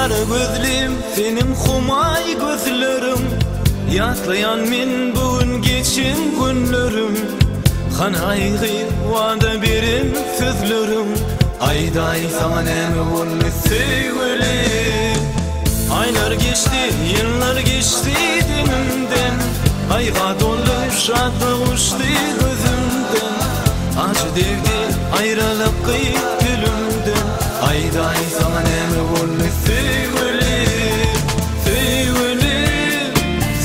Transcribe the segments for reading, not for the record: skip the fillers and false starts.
Kara gözlim, senin humay gözlerim, yatlayan min bugün geçin günlerim. Hanayğı vada berim sözlerim, ayday sana nemi ollu sevgilim. Aylar geçti, yıllar geçti dinimden, ayga dolu şadlık uçtu gözümden. Acı devdi ayrılık gülümden, ayday sana nemi ollu sevgilim. Sevgilim,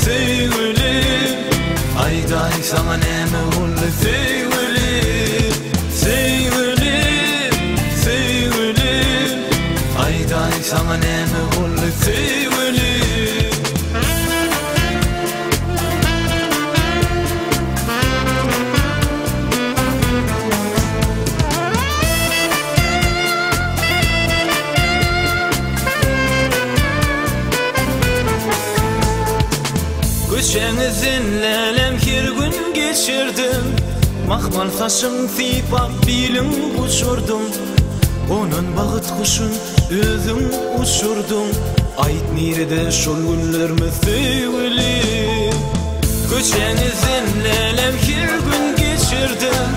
sevgilim, ayday sana nemi ollu sevgilim. Sevgilim, sevgilim, ayday sana nemi ollu sevgilim. Köşenizin lelem her gün geçirdim, mahmal saçın sipap bilim uçurdum. Onun bağıt kuşun özüm uçurdum, ait nerede şol günlerimi sevgilim. Köşenizin lelem her gün geçirdim,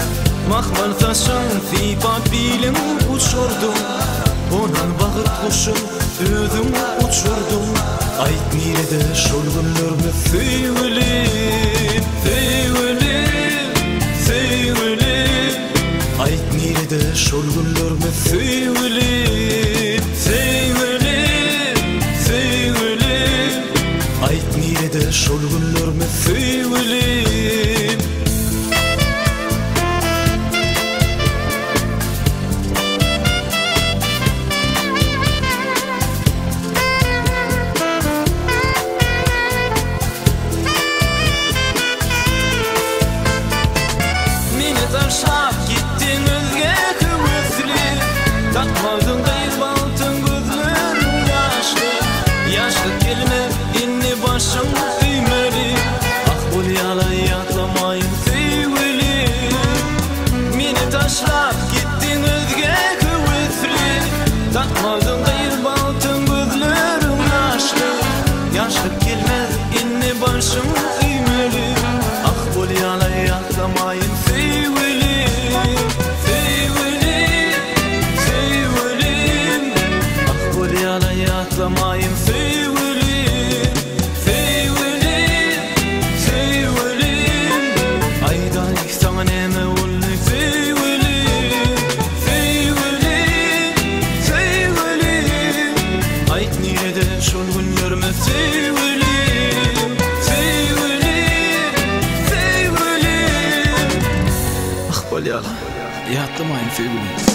mahmal saçın sipap bilim uçurdum. Onun bağıt kuşun özüm uçurdum, ait nerede şol günlerimi sevgilim. Sevgilim, sevgilim, ait nerede şol günlerimi sevgilim. Sevgilim, sevgilim, ait nerede şol günlerimi sevgilim. Taşlap gittin özge kıvızlı, takmadın kayıp altın gözlerin yaşlı. Yaşlı kelime inni başım düğmeli, ah bul yalan yatlamayın sevgilim. Mini taşlap gittin özge kıvızlı, takmadın kayıp altın gözlerin yaşlı. Yaşlı kelime inni başım düğmeli, ah bul yalan yatlamayın sevgilim. Yatlamayın sevgilim, sevgilim, sevgilim, aydan sana neme oldu sevgilim. Sevgilim, sevgilim, ait nerede şol günlerimi sevgilim. Sevgilim, sevgilim, ah bol yalan yatlamayın sevgilim.